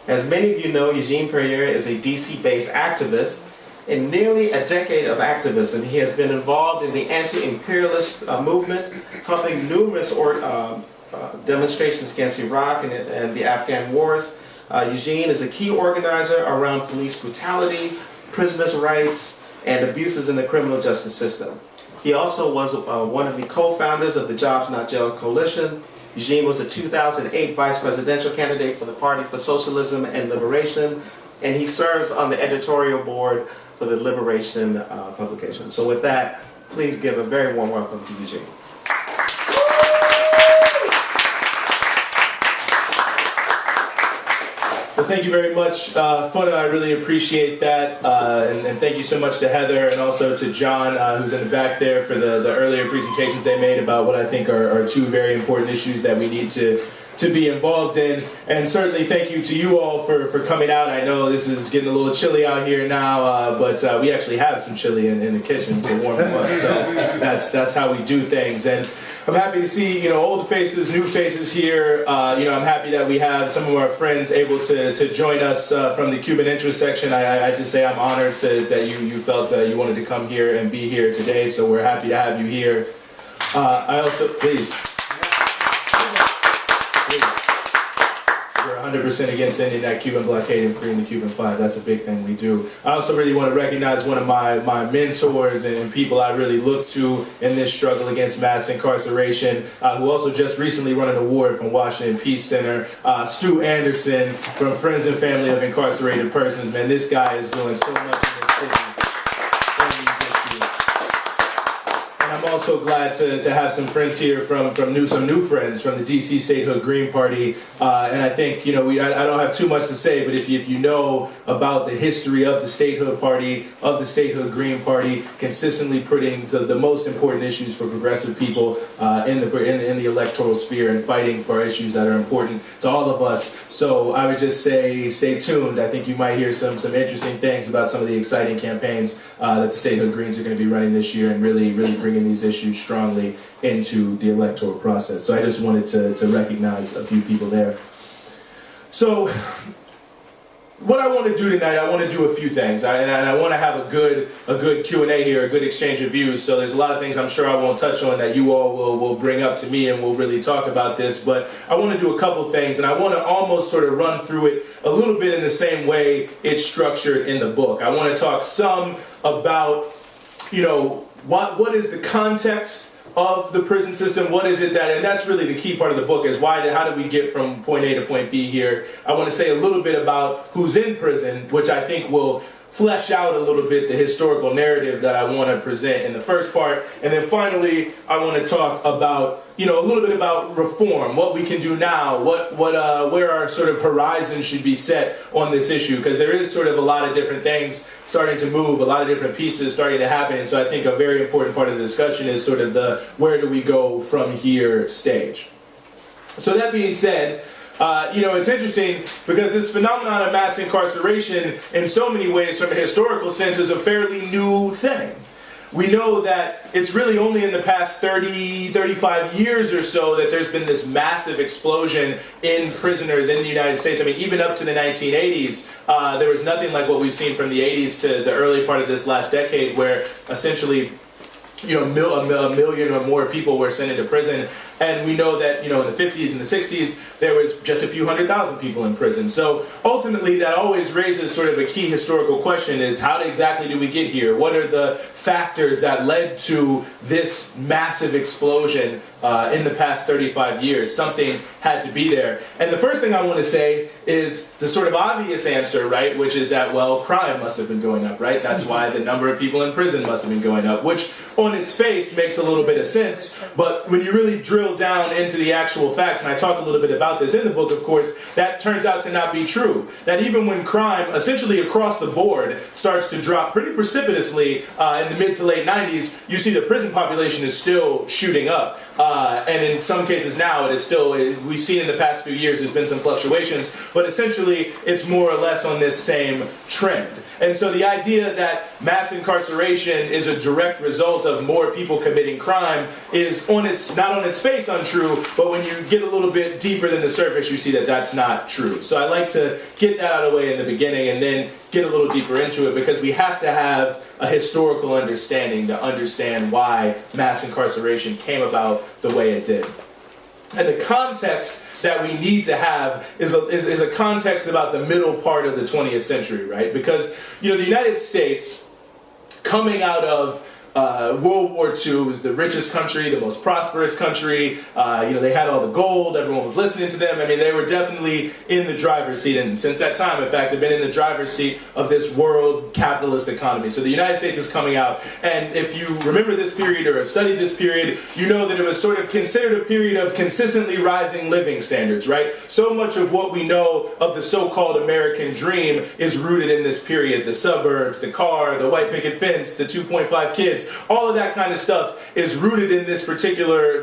As many of you know, Eugene Puryear is a DC-based activist. In nearly a decade of activism, he has been involved in the anti-imperialist movement, helping numerous demonstrations against Iraq and the Afghan wars. Eugene is a key organizer around police brutality, prisoners' rights, and abuses in the criminal justice system. He also was one of the co-founders of the Jobs Not Jail Coalition. Eugene was a 2008 vice presidential candidate for the Party for Socialism and Liberation, and he serves on the editorial board for the Liberation publication. So with that, please give a very warm welcome to Eugene. Well, thank you very much, Funa. I really appreciate that, and thank you so much to Heather and also to John, who's in the back there, for the earlier presentations they made about what I think are two very important issues that we need to be involved in. And certainly thank you to you all for coming out. I know this is getting a little chilly out here now, but we actually have some chili in the kitchen to warm them up. So that's how we do things. And I'm happy to see, old faces, new faces here. I'm happy that we have some of our friends able to join us from the Cuban interest section. I just say I'm honored that you felt that you wanted to come here and be here today. So we're happy to have you here. I also, please. We're 100% against ending that Cuban blockade and freeing the Cuban flag. That's a big thing we do. I also really want to recognize one of my mentors and people I really look to in this struggle against mass incarceration, who also just recently won an award from Washington Peace Center, Stu Anderson from Friends and Family of Incarcerated Persons. Man, this guy is doing so much in this city. I'm also glad to have some friends here from some new friends from the DC Statehood Green Party, and I think I don't have too much to say, but if you know about the history of the Statehood Party, of the Statehood Green Party, consistently putting the most important issues for progressive people in the electoral sphere and fighting for issues that are important to all of us. So I would just say stay tuned. I think you might hear some interesting things about some of the exciting campaigns that the Statehood Greens are going to be running this year, and really bringing these issues strongly into the electoral process. So I just wanted to recognize a few people there. So what I want to do tonight, I want to do a few things, and I want to have a good Q&A here, a good exchange of views. So there's a lot of things I'm sure I won't touch on that you all will bring up to me, and we'll really talk about this. But I want to do a couple things, and I want to almost sort of run through it a little bit in the same way it's structured in the book. I want to talk some about, what is the context of the prison system? What is it and that's really the key part of the book, is how do we get from point A to point B here? I want to say a little bit about who's in prison, which I think will flesh out a little bit the historical narrative that I want to present in the first part. And then finally, I want to talk about, a little bit about reform, what we can do now, where our sort of horizon should be set on this issue, because there is sort of a lot of different things starting to move, a lot of different pieces starting to happen. And so I think a very important part of the discussion is sort of the where do we go from here stage. So that being said, it's interesting because this phenomenon of mass incarceration, in so many ways, from a historical sense, is a fairly new thing. We know that it's really only in the past 35 years or so that there's been this massive explosion in prisoners in the United States. I mean, even up to the 1980s, there was nothing like what we've seen from the 80s to the early part of this last decade, where essentially a million or more people were sent into prison. And we know that, in the 50s and the 60s, there was just a few 100,000 people in prison. So ultimately, that always raises sort of a key historical question, is how exactly do we get here? What are the factors that led to this massive explosion in the past 35 years? Something had to be there. And the first thing I want to say is the sort of obvious answer, right? Which is that, crime must have been going up, right? That's why the number of people in prison must have been going up, which on its face makes a little bit of sense. But when you really drill down into the actual facts, and I talk a little bit about this in the book, of course, that turns out to not be true. That even when crime, essentially across the board, starts to drop pretty precipitously in the mid to late 90s, you see the prison population is still shooting up. And in some cases now, it is still, we've seen in the past few years, there's been some fluctuations, but essentially it's more or less on this same trend. And so the idea that mass incarceration is a direct result of more people committing crime is not on its face untrue, but when you get a little bit deeper than the surface, you see that that's not true. So I like to get that out of the way in the beginning and then get a little deeper into it, because we have to have a historical understanding to understand why mass incarceration came about the way it did. And the context that we need to have is a context about the middle part of the 20th century, right? Because, the United States, coming out of World War II, was the richest country, the most prosperous country. They had all the gold. Everyone was listening to them. I mean, they were definitely in the driver's seat. And since that time, in fact, have been in the driver's seat of this world capitalist economy. So the United States is coming out. And if you remember this period or have studied this period, you know that it was sort of considered a period of consistently rising living standards, right? So much of what we know of the so-called American dream is rooted in this period. The suburbs, the car, the white picket fence, the 2.5 kids. All of that kind of stuff is rooted in this particular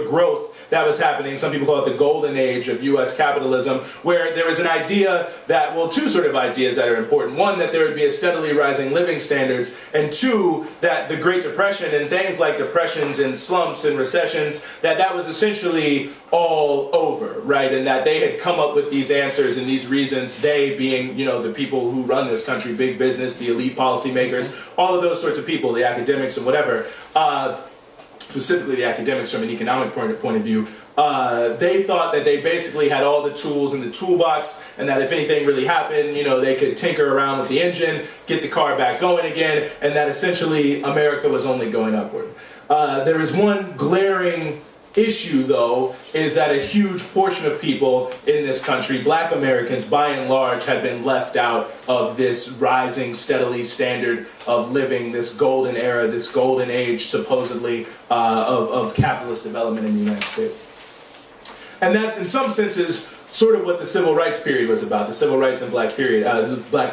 growth that was happening. Some people call it the golden age of U.S. capitalism, where there was an idea that, two sort of ideas that are important. One, that there would be a steadily rising living standards, and two, that the Great Depression and things like depressions and slumps and recessions, that was essentially all over, right? And that they had come up with these answers and these reasons, they being, the people who run this country, big business, the elite policymakers, all of those sorts of people, the academics and whatever, specifically the academics from an economic point of view, they thought that they basically had all the tools in the toolbox, and that if anything really happened, they could tinker around with the engine, get the car back going again, and that essentially America was only going upward. There is one glaring issue, though, is that a huge portion of people in this country, black Americans by and large, have been left out of this rising steadily standard of living, this golden era, this golden age supposedly of capitalist development in the United States. And that's in some senses sort of what the civil rights period was about, the civil rights and black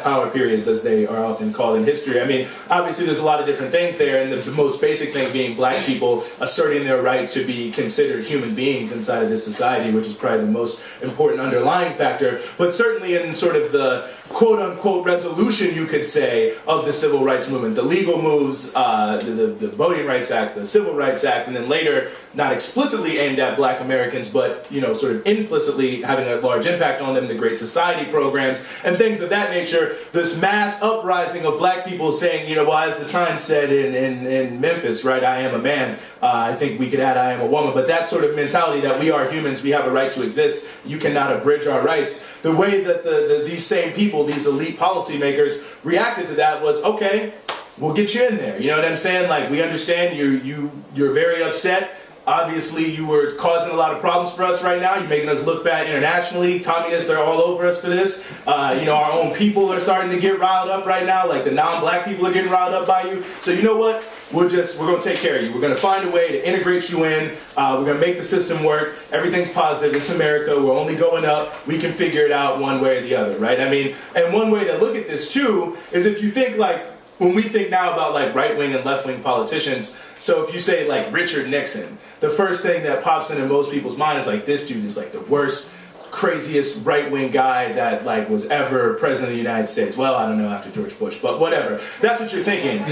power periods, as they are often called in history. I mean, obviously there's a lot of different things there, and the most basic thing being black people asserting their right to be considered human beings inside of this society, which is probably the most important underlying factor. But certainly in sort of the quote-unquote resolution, you could say, of the civil rights movement, the legal moves, the Voting Rights Act, the Civil Rights Act, and then later, not explicitly aimed at black Americans, but, sort of implicitly having a large impact on them, the Great Society programs, and things of that nature, this mass uprising of black people saying, as the sign said in Memphis, right, I am a man, I think we could add I am a woman, but that sort of mentality that we are humans, we have a right to exist, you cannot abridge our rights. The way that these same people, these elite policymakers, reacted to that was, okay, we'll get you in there. You know what I'm saying? Like, we understand you're very upset. Obviously, you were causing a lot of problems for us right now. You're making us look bad internationally. Communists are all over us for this. Our own people are starting to get riled up right now. Like, the non-black people are getting riled up by you. So you know what? We're going to take care of you. We're going to find a way to integrate you in. We're going to make the system work. Everything's positive. It's America. We're only going up. We can figure it out one way or the other, right? I mean, and one way to look at this, too, is if you think, like, when we think now about, like, right-wing and left-wing politicians, so if you say, like, Richard Nixon, the first thing that pops into most people's mind is, like, this dude is, like, the worst, craziest right-wing guy that, like, was ever president of the United States. Well, I don't know, after George Bush, but whatever. That's what you're thinking.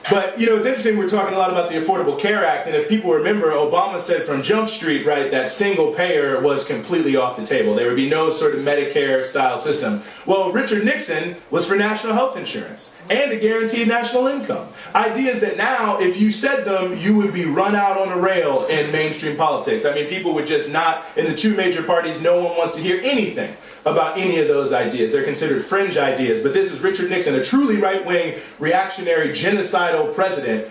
But, it's interesting, we're talking a lot about the Affordable Care Act, and if people remember, Obama said from Jump Street, right, that single payer was completely off the table. There would be no sort of Medicare-style system. Well, Richard Nixon was for national health insurance and a guaranteed national income. Ideas that now, if you said them, you would be run out on a rail in mainstream politics. I mean, people would just not, in the two major parties, no one wants to hear anything about any of those ideas. They're considered fringe ideas, but this is Richard Nixon, a truly right-wing, reactionary, genocidal president,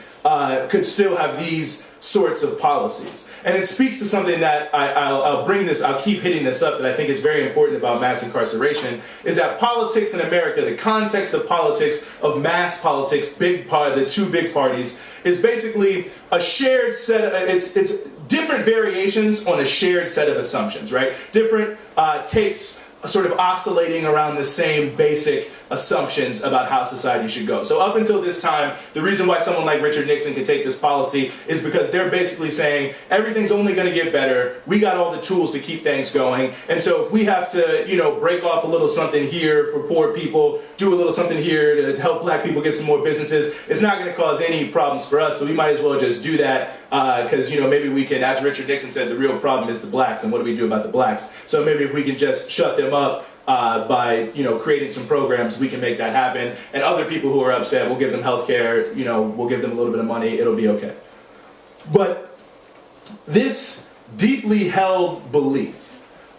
could still have these sorts of policies. And it speaks to something that I'll keep hitting this up, that I think is very important about mass incarceration, is that politics in America, the context of politics, of mass politics, the two big parties, is basically a shared set of, it's different variations on a shared set of assumptions, right? Different takes sort of oscillating around the same basic assumptions about how society should go. So up until this time, the reason why someone like Richard Nixon could take this policy is because they're basically saying everything's only going to get better. We got all the tools to keep things going. And so if we have to, break off a little something here for poor people, do a little something here to help black people get some more businesses, it's not going to cause any problems for us. So we might as well just do that because, maybe we can, as Richard Nixon said, the real problem is the blacks. And what do we do about the blacks? So maybe if we can just shut them up by creating some programs, we can make that happen. And other people who are upset, we'll give them health care, we'll give them a little bit of money, it'll be okay. But this deeply held belief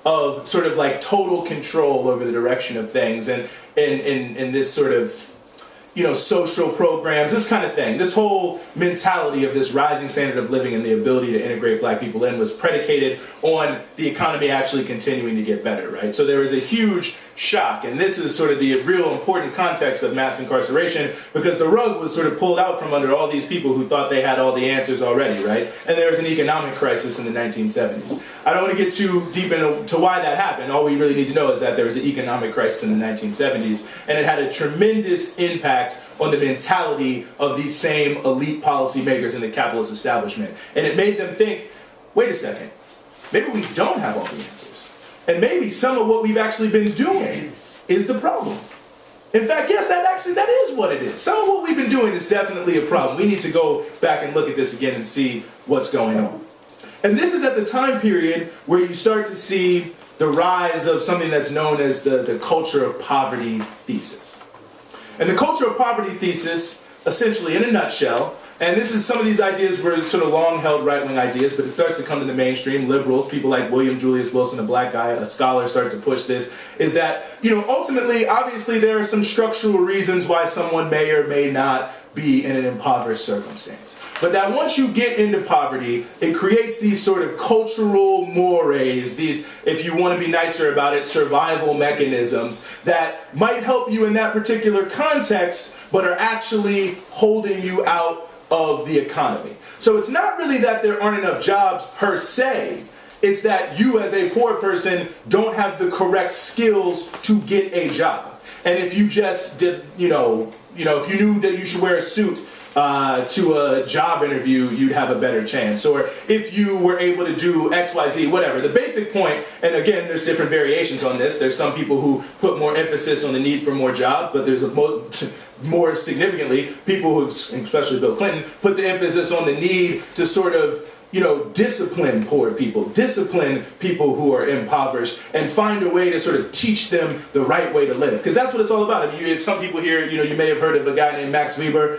of sort of like total control over the direction of things and this sort of social programs, this kind of thing. This whole mentality of this rising standard of living and the ability to integrate black people in was predicated on the economy actually continuing to get better, right? So there was a huge shock, and this is sort of the real important context of mass incarceration, because the rug was sort of pulled out from under all these people who thought they had all the answers already, right? And there was an economic crisis in the 1970s. I don't want to get too deep into why that happened. All we really need to know is that there was an economic crisis in the 1970s, and it had a tremendous impact on the mentality of these same elite policymakers in the capitalist establishment. And it made them think, wait a second, maybe we don't have all the answers. And maybe some of what we've actually been doing is the problem. In fact, yes, that is what it is. Some of what we've been doing is definitely a problem. We need to go back and look at this again and see what's going on. And this is at the time period where you start to see the rise of something that's known as the culture of poverty thesis. And the culture of poverty thesis, essentially in a nutshell, and this is some of these ideas were sort of long-held right-wing ideas, but it starts to come to the mainstream. Liberals, people like William Julius Wilson, a black guy, a scholar, start to push this, is that, ultimately, obviously there are some structural reasons why someone may or may not be in an impoverished circumstance. But that once you get into poverty, it creates these sort of cultural mores, these, if you want to be nicer about it, survival mechanisms that might help you in that particular context, but are actually holding you out of the economy. So it's not really that there aren't enough jobs per se. It's that you as a poor person don't have the correct skills to get a job. And if you just did, if you knew that you should wear a suit to a job interview, you'd have a better chance. Or if you were able to do X, Y, Z, whatever. The basic point, and again, there's different variations on this. There's some people who put more emphasis on the need for more jobs, but there's more significantly, people who, especially Bill Clinton, put the emphasis on the need to sort of discipline poor people, discipline people who are impoverished, and find a way to sort of teach them the right way to live. Because that's what it's all about. I mean, if some people here, you may have heard of a guy named Max Weber,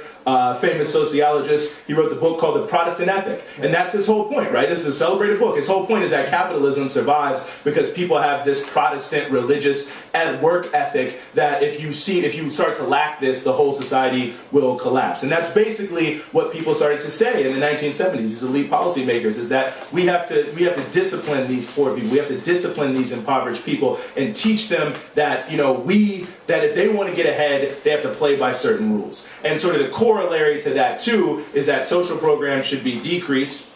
famous sociologist. He wrote the book called The Protestant Ethic. And that's his whole point, right? This is a celebrated book. His whole point is that capitalism survives because people have this Protestant religious and work ethic that if you start to lack this, the whole society will collapse. And that's basically what people started to say in the 1970s, these elite policymakers, is that we have to discipline these poor people. We have to discipline these impoverished people and teach them that, that if they want to get ahead, they have to play by certain rules. And sort of the corollary to that, too, is that social programs should be decreased.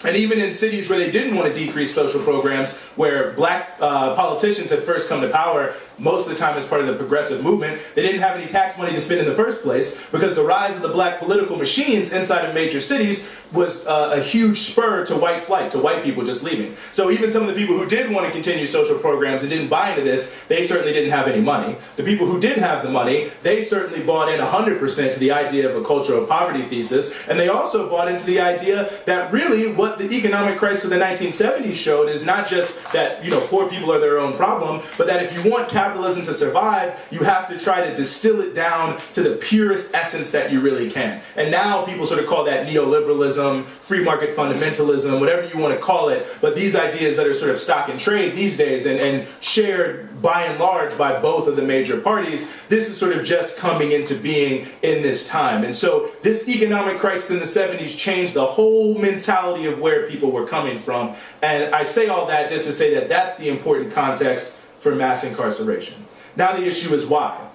And even in cities where they didn't want to decrease social programs, where black politicians had first come to power, most of the time as part of the progressive movement, they didn't have any tax money to spend in the first place because the rise of the black political machines inside of major cities was a huge spur to white flight, to white people just leaving. So even some of the people who did want to continue social programs and didn't buy into this, they certainly didn't have any money. The people who did have the money, they certainly bought in 100% to the idea of a culture of poverty thesis, and they also bought into the idea that really what the economic crisis of the 1970s showed is not just that, poor people are their own problem, but that if you want capitalism to survive, you have to try to distill it down to the purest essence that you really can. And now people sort of call that neoliberalism, free market fundamentalism, whatever you want to call it, but these ideas that are sort of stock in trade these days and shared by and large by both of the major parties, this is sort of just coming into being in this time. And so this economic crisis in the 70s changed the whole mentality of where people were coming from. And I say all that just to say that that's the important context for mass incarceration. Now the issue is why.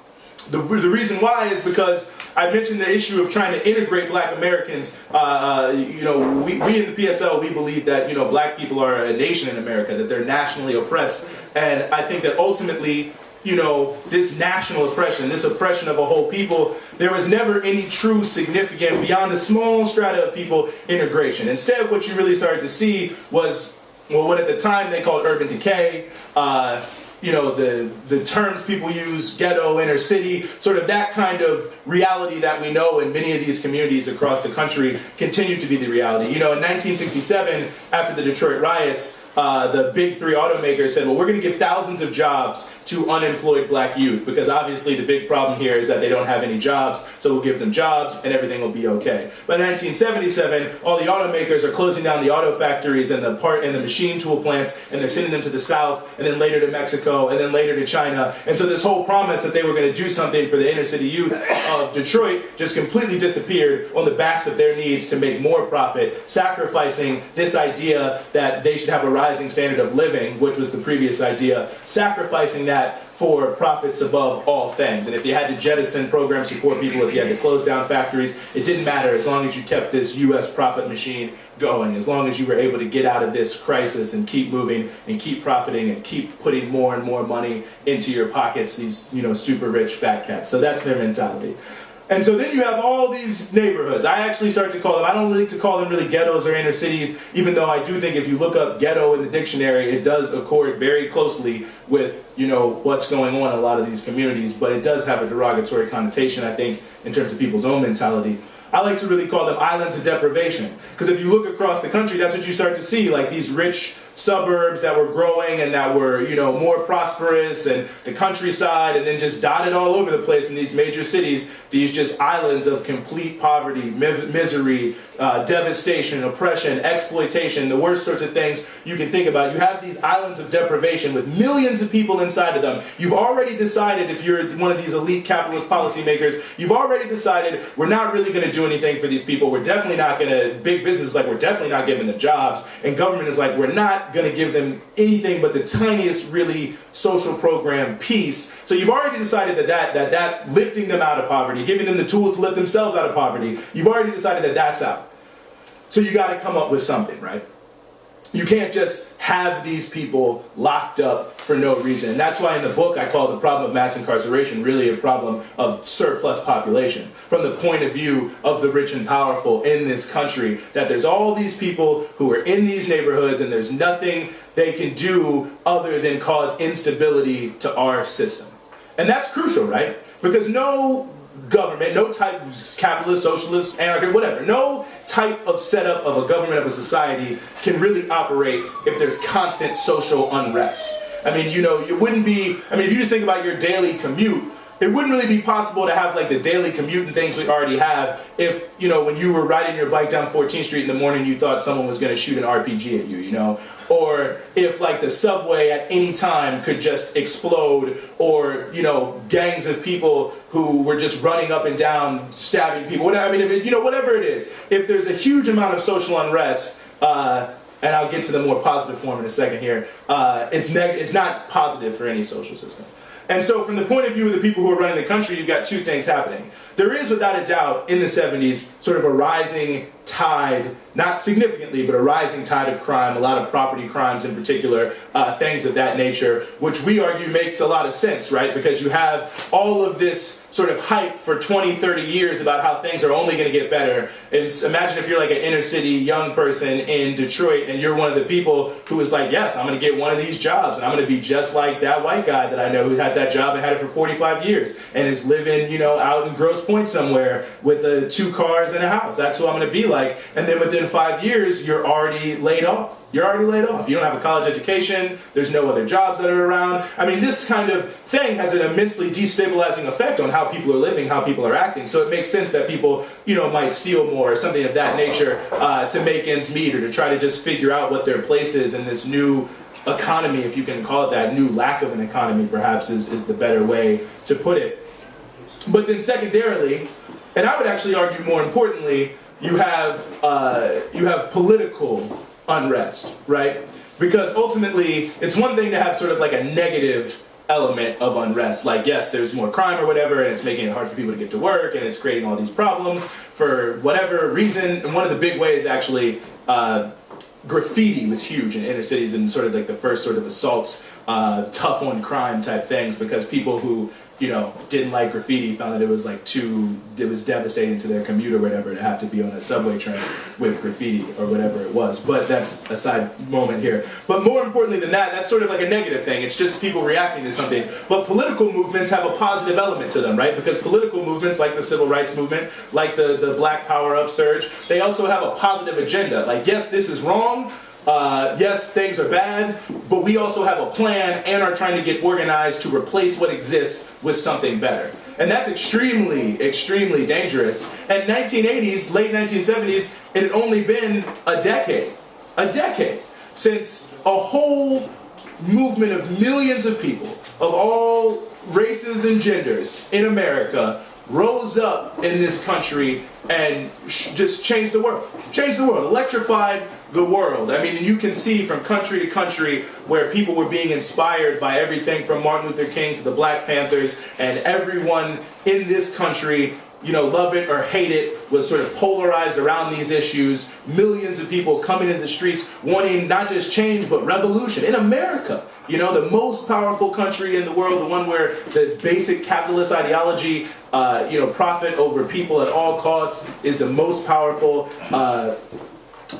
The reason why is because I mentioned the issue of trying to integrate black Americans. We in the PSL, we believe that, black people are a nation in America, that they're nationally oppressed. And I think that ultimately, you know, this national oppression, this oppression of a whole people, there was never any true significant, beyond a small strata of people, integration. Instead, what you really started to see was, well, what at the time they called urban decay, you know, the terms people use, ghetto, inner city, sort of that kind of reality that we know in many of these communities across the country continue to be the reality. You know, in 1967, after the Detroit riots, the big three automakers said, well, we're going to give thousands of jobs to unemployed black youth, because obviously the big problem here is that they don't have any jobs, so we'll give them jobs and everything will be okay. But in 1977, all the automakers are closing down the auto factories and the machine tool plants, and they're sending them to the South, and then later to Mexico, and then later to China. And so this whole promise that they were going to do something for the inner city youth of Detroit just completely disappeared on the backs of their needs to make more profit, sacrificing this idea that they should have a rising standard of living, which was the previous idea, sacrificing that for profits above all things. And if you had to jettison program support people, if you had to close down factories, it didn't matter as long as you kept this U.S. profit machine going, as long as you were able to get out of this crisis and keep moving and keep profiting and keep putting more and more money into your pockets, these, you know, super rich fat cats. So that's their mentality. And so then you have all these neighborhoods. I actually start to call them, I don't like to call them really ghettos or inner cities, even though I do think if you look up ghetto in the dictionary, it does accord very closely with, you know, what's going on in a lot of these communities, but it does have a derogatory connotation, I think, in terms of people's own mentality. I like to really call them islands of deprivation, because if you look across the country, that's what you start to see, like these rich suburbs that were growing and that were, you know, more prosperous, and the countryside, and then just dotted all over the place in these major cities, these just islands of complete poverty, misery, devastation, oppression, exploitation, the worst sorts of things you can think about. You have these islands of deprivation with millions of people inside of them. You've already decided, if you're one of these elite capitalist policymakers, you've already decided we're not really going to do anything for these people. We're definitely not going to, big business is like, we're definitely not giving them jobs, and government is like, we're not going to give them anything but the tiniest really social program piece. So you've already decided that lifting them out of poverty, giving them the tools to lift themselves out of poverty, you've already decided that that's out. So you got to come up with something, right? You can't just have these people locked up for no reason. And that's why in the book I call the problem of mass incarceration really a problem of surplus population, from the point of view of the rich and powerful in this country, that there's all these people who are in these neighborhoods and there's nothing they can do other than cause instability to our system. And that's crucial, right? Because no government, no type of capitalist, socialist, anarchist, whatever, no type of setup of a government, of a society can really operate if there's constant social unrest. I mean, you know, it wouldn't be, I mean, if you just think about your daily commute, it wouldn't really be possible to have like the daily commute and things we already have if, you know, when you were riding your bike down 14th Street in the morning, you thought someone was going to shoot an RPG at you, you know? Or if like the subway at any time could just explode, or, you know, gangs of people who were just running up and down, stabbing people, whatever, I mean, if it, you know, whatever it is, if there's a huge amount of social unrest, and I'll get to the more positive form in a second here, it's not positive for any social system. And so from the point of view of the people who are running the country, you've got two things happening. There is, without a doubt, in the 70s, sort of a rising tide, not significantly, but a rising tide of crime, a lot of property crimes in particular, things of that nature, which we argue makes a lot of sense, right? Because you have all of this sort of hype for 20, 30 years about how things are only going to get better. And imagine if you're like an inner city young person in Detroit and you're one of the people who is like, yes, I'm going to get one of these jobs and I'm going to be just like that white guy that I know who had that job and had it for 45 years and is living, you know, out in Grosse Pointe somewhere with 2 cars and a house. That's who I'm going to be like. And then within 5 years, you're already laid off. You're already laid off. You don't have a college education. There's no other jobs that are around. I mean, this kind of thing has an immensely destabilizing effect on how people are living, how people are acting. So it makes sense that people, you know, might steal more or something of that nature to make ends meet, or to try to just figure out what their place is in this new economy, if you can call it that. New lack of an economy, perhaps, is the better way to put it. But then secondarily, and I would actually argue more importantly, you have political unrest, right? Because ultimately, it's one thing to have sort of like a negative element of unrest, like yes, there's more crime or whatever, and it's making it hard for people to get to work, and it's creating all these problems for whatever reason. And one of the big ways, actually, graffiti was huge in inner cities, and sort of like the first sort of assaults tough on crime type things, because people who, you know, didn't like graffiti found that it was like it was devastating to their commute or whatever to have to be on a subway train with graffiti or whatever it was. But that's a side moment here. But more importantly than that, that's sort of like a negative thing. It's just people reacting to something. But political movements have a positive element to them, right? Because political movements like the civil rights movement, like the Black Power upsurge, they also have a positive agenda. Like, yes, this is wrong. Yes, things are bad, but we also have a plan and are trying to get organized to replace what exists with something better. And that's extremely, extremely dangerous. And 1980s, late 1970s, it had only been a decade since a whole movement of millions of people of all races and genders in America rose up in this country and just changed the world. Changed the world, electrified the world. I mean, you can see from country to country where people were being inspired by everything from Martin Luther King to the Black Panthers, and everyone in this country, you know, love it or hate it, was sort of polarized around these issues. Millions of people coming into the streets wanting not just change, but revolution in America. You know, the most powerful country in the world, the one where the basic capitalist ideology, you know, profit over people at all costs is the most powerful.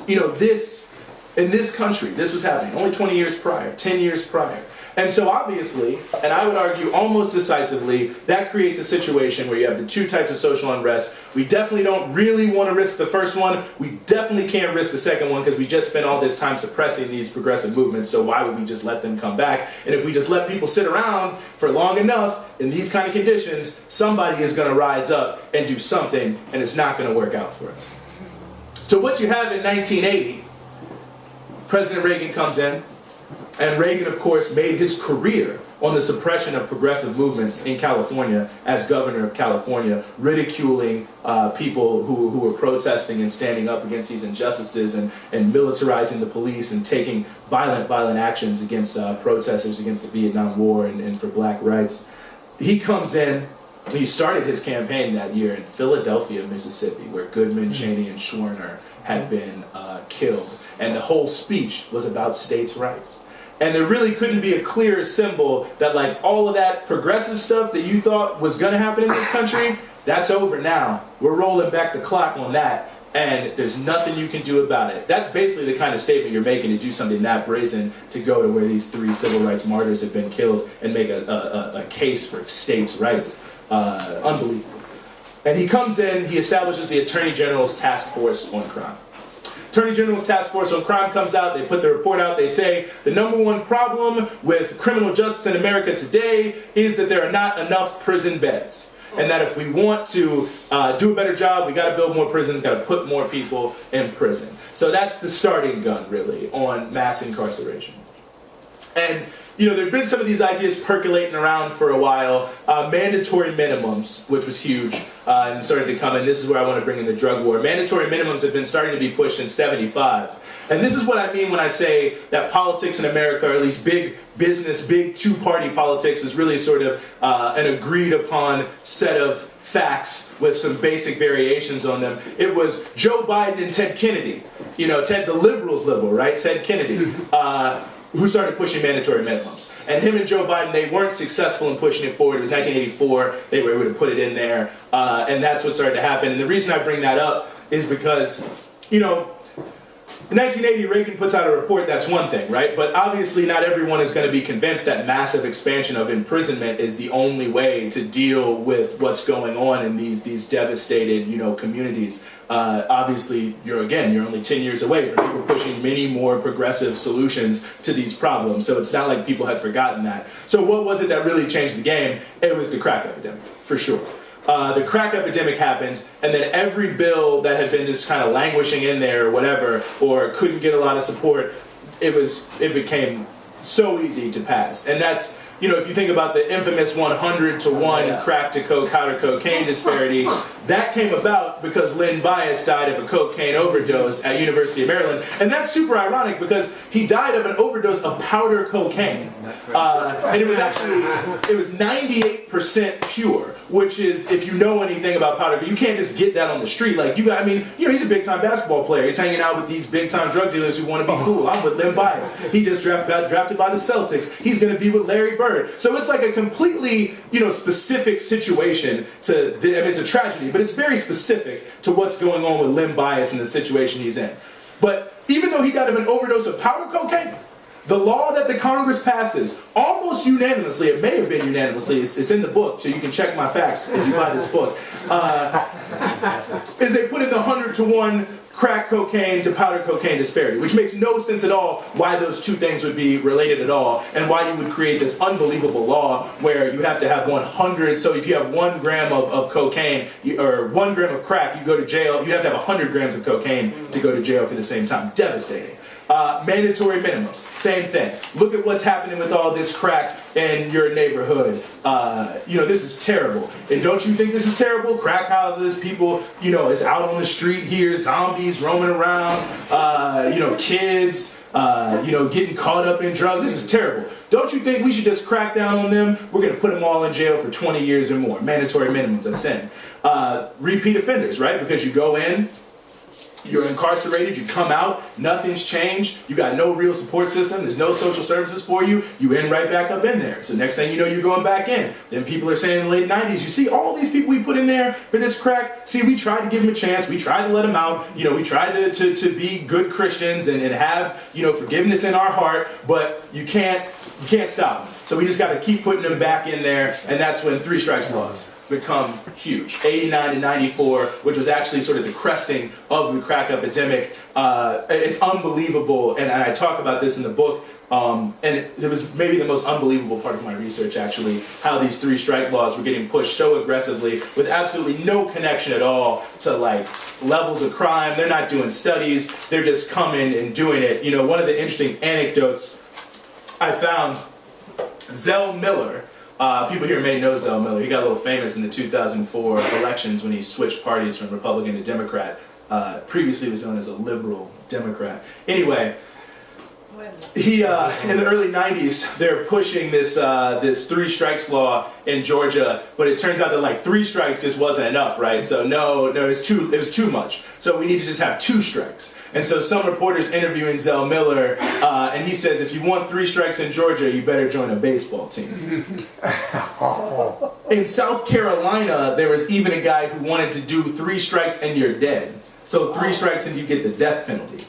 You know, in this country, this was happening only 20 years prior, 10 years prior. And so obviously, and I would argue almost decisively, that creates a situation where you have the two types of social unrest. We definitely don't really want to risk the first one. We definitely can't risk the second one, because we just spent all this time suppressing these progressive movements, so why would we just let them come back? And if we just let people sit around for long enough in these kind of conditions, somebody is going to rise up and do something, and it's not going to work out for us. So what you have in 1980, President Reagan comes in, and Reagan, of course, made his career on the suppression of progressive movements in California as governor of California, ridiculing people who were protesting and standing up against these injustices, and militarizing the police and taking violent actions against protesters against the Vietnam War and for black rights. He comes in. He started his campaign that year in Philadelphia, Mississippi, where Goodman, Cheney, and Schwerner had been killed. And the whole speech was about states' rights. And there really couldn't be a clearer symbol that, like, all of that progressive stuff that you thought was going to happen in this country, that's over now. We're rolling back the clock on that, and there's nothing you can do about it. That's basically the kind of statement you're making, to do something that brazen, to go to where these 3 civil rights martyrs have been killed and make a case for states' rights. Unbelievable. And he comes in, he establishes the Attorney General's Task Force on Crime. Attorney General's Task Force on Crime comes out, they put the report out, they say the #1 problem with criminal justice in America today is that there are not enough prison beds. And that if we want to do a better job, we got to build more prisons, got to put more people in prison. So that's the starting gun, really, on mass incarceration. And, you know, there have been some of these ideas percolating around for a while. Mandatory minimums, which was huge and started to come in. This is where I want to bring in the drug war. Mandatory minimums have been starting to be pushed since '75. And this is what I mean when I say that politics in America, or at least big business, big two-party politics, is really sort of an agreed upon set of facts with some basic variations on them. It was Joe Biden and Ted Kennedy. You know, Ted, the liberals liberal, right? Ted Kennedy. Who started pushing mandatory minimums. And him and Joe Biden, they weren't successful in pushing it forward. It was 1984, they were able to put it in there, and that's what started to happen. And the reason I bring that up is because, you know, in 1980, Reagan puts out a report, that's one thing, right? But obviously not everyone is going to be convinced that massive expansion of imprisonment is the only way to deal with what's going on in these devastated, you know, communities. Obviously, you're only 10 years away from people pushing many more progressive solutions to these problems. So it's not like people had forgotten that. So what was it that really changed the game? It was the crack epidemic, for sure. The crack epidemic happened, and then every bill that had been just kind of languishing in there or whatever, or couldn't get a lot of support, it became so easy to pass. And that's, you know, if you think about the infamous 100-to-1 crack to coke, powder cocaine disparity, That came about because Lynn Bias died of a cocaine overdose at University of Maryland. And that's super ironic because he died of an overdose of powder cocaine. And it was actually, it was 98% pure, which is, if you know anything about powder, you can't just get that on the street. Like, you got, I mean, you know, he's a big-time basketball player. He's hanging out with these big-time drug dealers who want to be cool. I'm with Lynn Bias. He just drafted by the Celtics. He's going to be with Larry Bird. So it's like a completely, you know, specific situation to, I mean, it's a tragedy, but it's very specific to what's going on with Lynn Bias and the situation he's in. But even though he died of an overdose of powder cocaine, the law that the Congress passes, almost unanimously, it may have been unanimously, it's in the book, so you can check my facts if you buy this book, is they put in the 100-to-1 crack cocaine to powder cocaine disparity, which makes no sense at all why those two things would be related at all, and why you would create this unbelievable law where you have to have 100, so if you have 1 gram of cocaine, or 1 gram of crack, you go to jail, you have to have 100 grams of cocaine to go to jail for the same time. Devastating. Mandatory minimums, same thing. Look at what's happening with all this crack in your neighborhood. You know, this is terrible. And don't you think this is terrible? Crack houses, people, you know, it's out on the street here, zombies roaming around, you know, kids, you know, getting caught up in drugs. This is terrible. Don't you think we should just crack down on them? We're going to put them all in jail for 20 years or more. Mandatory minimums, a sin. Repeat offenders, right? Because you go in, you're incarcerated, you come out, nothing's changed, you got no real support system, there's no social services for you, you end right back up in there. So next thing you know, you're going back in. Then people are saying in the late 90s, you see all these people we put in there for this crack, see, we tried to give them a chance, we tried to let them out, you know, we tried to be good Christians and have, you know, forgiveness in our heart, but you can't stop them. So we just got to keep putting them back in there, and that's when 3 strikes laws become huge. 89 to 94, which was actually sort of the cresting of the crack epidemic. It's unbelievable, and I talk about this in the book, and it was maybe the most unbelievable part of my research, actually, how these 3 strike laws were getting pushed so aggressively with absolutely no connection at all to, like, levels of crime. They're not doing studies. They're just coming and doing it. You know, one of the interesting anecdotes I found, Zell Miller, people here may know Zell Miller. He got a little famous in the 2004 elections when he switched parties from Republican to Democrat. Previously was known as a liberal Democrat. Anyway, he in the early 90s, they're pushing this 3 strikes law in Georgia, but it turns out that like 3 strikes just wasn't enough, right? So no, it was too much. So we need to just have 2 strikes. And so some reporters interviewing Zell Miller, and he says, if you want 3 strikes in Georgia, you better join a baseball team. In South Carolina, there was even a guy who wanted to do 3 strikes and you're dead. So 3 strikes and you get the death penalty.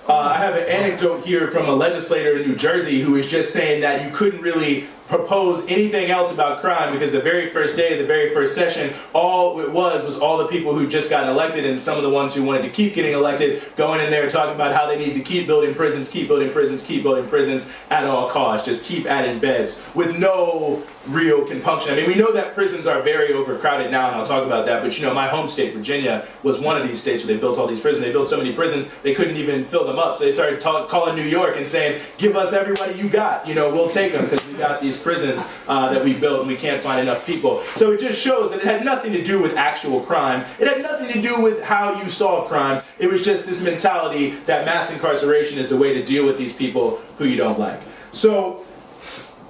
I have an anecdote here from a legislator in New Jersey who is just saying that you couldn't really propose anything else about crime because the very first day, the very first session, all it was all the people who just gotten elected and some of the ones who wanted to keep getting elected going in there talking about how they need to keep building prisons, keep building prisons, keep building prisons at all costs, just keep adding beds with no real compunction. I mean, we know that prisons are very overcrowded now, and I'll talk about that, but you know, my home state, Virginia, was one of these states where they built all these prisons. They built so many prisons, they couldn't even fill them up, so they started calling New York and saying, give us everybody you got, you know, we'll take them because we got these prisons that we built and we can't find enough people. So it just shows that it had nothing to do with actual crime. It had nothing to do with how you solve crime. It was just this mentality that mass incarceration is the way to deal with these people who you don't like. So,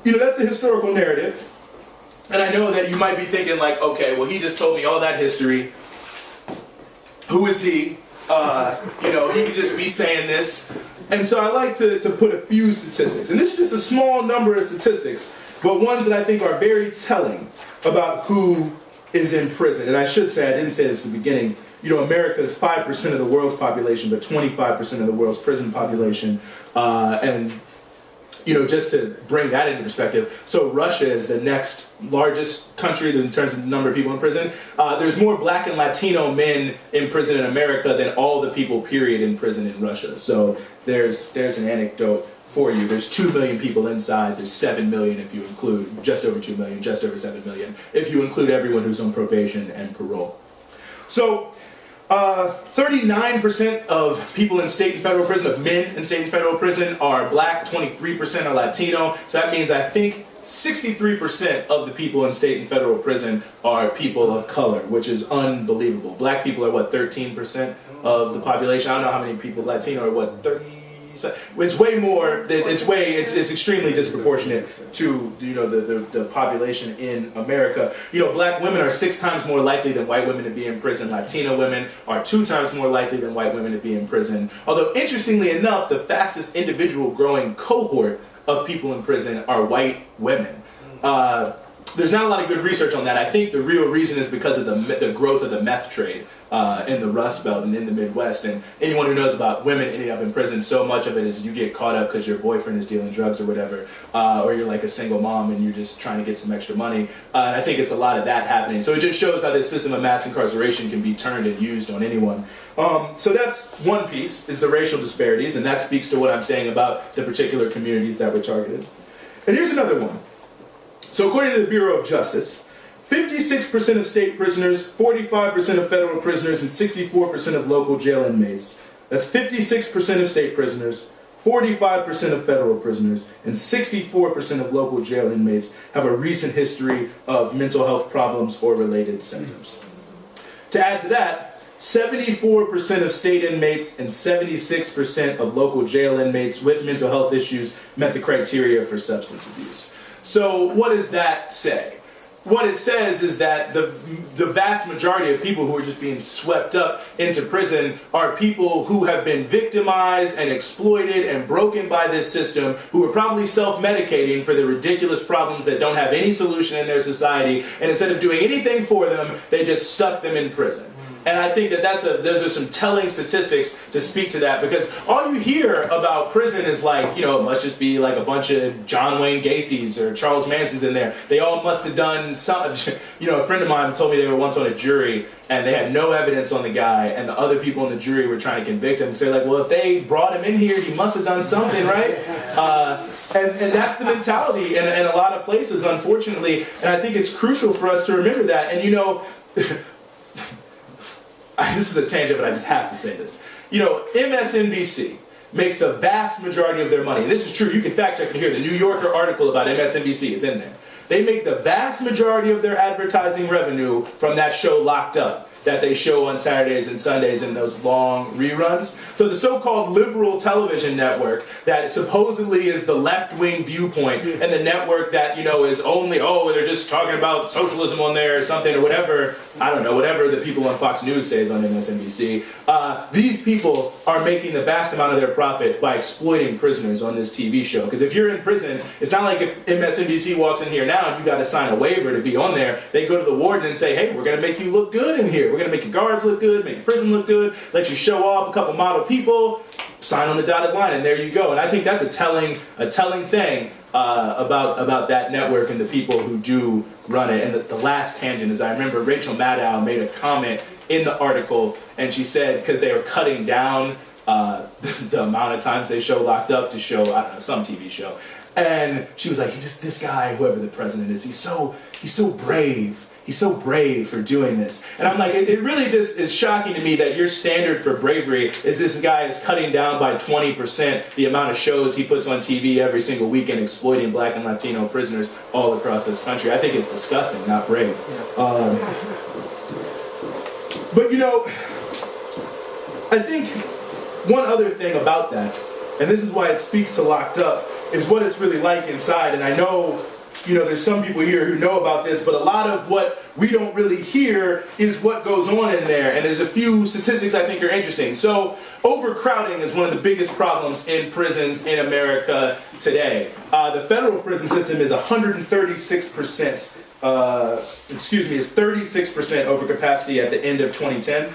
you know, that's the historical narrative. And I know that you might be thinking like, okay, well, he just told me all that history. Who is he? You know, he could just be saying this. And so I like to put a few statistics. And this is just a small number of statistics, but ones that I think are very telling about who is in prison. And I should say, I didn't say this at the beginning, you know, America is 5% of the world's population, but 25% of the world's prison population. And you know, just to bring that into perspective, so Russia is the next largest country in terms of the number of people in prison. There's more black and Latino men in prison in America than all the people, period, in prison in Russia. So there's an anecdote for you. There's 2 million people inside. There's 7 million if you include, just over 2 million, just over 7 million, if you include everyone who's on probation and parole. So 39% of people in state and federal prison, of men in state and federal prison, are black, 23% are Latino. So that means I think 63% of the people in state and federal prison are people of color, which is unbelievable. Black people are what, 13% of the population? I don't know how many people, Latino are what, 30? It's way more. It's extremely disproportionate to the population in America. Black women are 6 times more likely than white women to be in prison. Latino women are 2 times more likely than white women to be in prison. Although interestingly enough, the fastest individual growing cohort of people in prison are white women. There's not a lot of good research on that. I think the real reason is because of the growth of the meth trade in the Rust Belt and in the Midwest. And anyone who knows about women ending up in prison, so much of it is you get caught up because your boyfriend is dealing drugs or whatever, or you're like a single mom and you're just trying to get some extra money. And I think it's a lot of that happening. So it just shows how this system of mass incarceration can be turned and used on anyone. So that's one piece, is the racial disparities, and that speaks to what I'm saying about the particular communities that were targeted. And here's another one. So according to the Bureau of Justice, 56% of state prisoners, 45% of federal prisoners, and 64% of local jail inmates. That's 56% of state prisoners, 45% of federal prisoners, and 64% of local jail inmates have a recent history of mental health problems or related symptoms. To add to that, 74% of state inmates and 76% of local jail inmates with mental health issues met the criteria for substance abuse. So what does that say? What it says is that the vast majority of people who are just being swept up into prison are people who have been victimized and exploited and broken by this system, who are probably self-medicating for the ridiculous problems that don't have any solution in their society, and instead of doing anything for them, they just stuck them in prison. And I think that those are some telling statistics to speak to that, because all you hear about prison is like, must just be like a bunch of John Wayne Gacy's or Charles Manson's in there. They all must have done something. A friend of mine told me they were once on a jury and they had no evidence on the guy, and the other people in the jury were trying to convict him. So they're like, well, if they brought him in here, he must have done something, right? And that's the mentality in a lot of places, unfortunately. And I think it's crucial for us to remember that. And this is a tangent, but I just have to say this. MSNBC makes the vast majority of their money. And this is true. You can fact check it here. The New Yorker article about MSNBC, it's in there. They make the vast majority of their advertising revenue from that show Locked Up that they show on Saturdays and Sundays in those long reruns. So the so-called liberal television network that supposedly is the left-wing viewpoint, and the network that, is only, they're just talking about socialism on there or something, or whatever, I don't know, whatever the people on Fox News say is on MSNBC. These people are making the vast amount of their profit by exploiting prisoners on this TV show. Because if you're in prison, it's not like if MSNBC walks in here now and you got to sign a waiver to be on there. They go to the warden and say, hey, we're going to make you look good in here. We're going to make your guards look good, make your prison look good, let you show off a couple model people, sign on the dotted line, and there you go. And I think that's a telling thing about that network and the people who do run it. And the last tangent is, I remember Rachel Maddow made a comment in the article, and she said, because they were cutting down the amount of times they show Locked Up to show, I don't know, some TV show. And she was like, this guy, whoever the president is, he's so brave. He's so brave for doing this. And I'm like, it really just is shocking to me that your standard for bravery is this guy is cutting down by 20% the amount of shows he puts on TV every single weekend exploiting Black and Latino prisoners all across this country. I think it's disgusting, not brave. But I think one other thing about that, and this is why it speaks to Locked Up, is what it's really like inside. And I know there's some people here who know about this, but a lot of what we don't really hear is what goes on in there. And there's a few statistics I think are interesting. So overcrowding is one of the biggest problems in prisons in America today. The federal prison system is 136%, is 36% overcapacity at the end of 2010.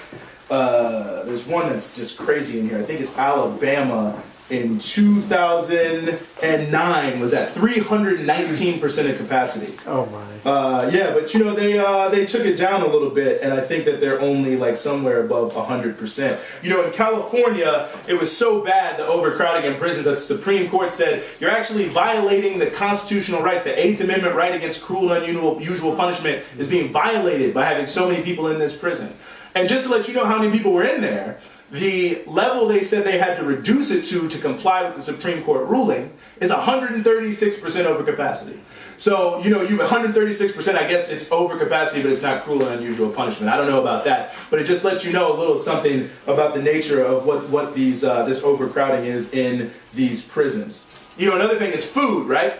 There's one that's just crazy in here. I think it's Alabama. In 2009 was at 319% of capacity. Oh my. But they took it down a little bit, and I think that they're only like somewhere above 100%. In California, it was so bad, the overcrowding in prisons, that the Supreme Court said you're actually violating the constitutional rights. The 8th Amendment right against cruel and unusual punishment is being violated by having so many people in this prison. And just to let you know how many people were in there, the level they said they had to reduce it to comply with the Supreme Court ruling is 136% over capacity. So, you 136%, I guess it's over capacity, but it's not cruel and unusual punishment. I don't know about that, but it just lets you know a little something about the nature of what these this overcrowding is in these prisons. Another thing is food, right?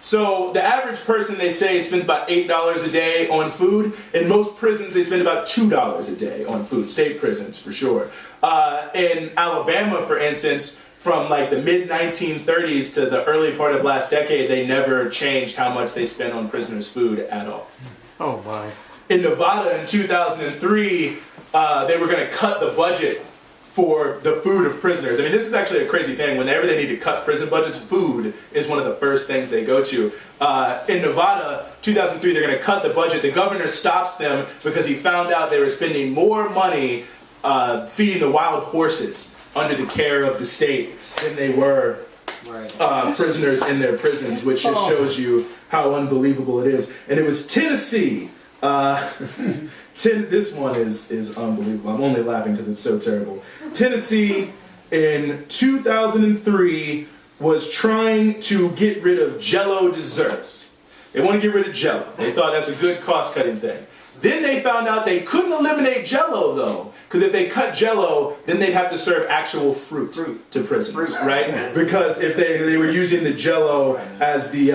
So the average person, they say, spends about $8 a day on food. In most prisons, they spend about $2 a day on food, state prisons for sure. In Alabama, for instance, from like the mid-1930s to the early part of last decade, they never changed how much they spent on prisoners' food at all. Oh my. In Nevada in 2003, they were going to cut the budget for the food of prisoners. I mean, this is actually a crazy thing. Whenever they need to cut prison budgets, food is one of the first things they go to. In Nevada, 2003, they're going to cut the budget. The governor stops them because he found out they were spending more money feeding the wild horses under the care of the state than they were prisoners in their prisons, which just shows you how unbelievable it is. And it was Tennessee. This one is unbelievable. I'm only laughing because it's so terrible. Tennessee in 2003 was trying to get rid of Jell-O desserts. They want to get rid of Jell-O. They thought that's a good cost-cutting thing. Then they found out they couldn't eliminate Jell-O though, because if they cut Jell-O, then they'd have to serve actual fruit to prisoners, right? Because if they were using the Jell-O as the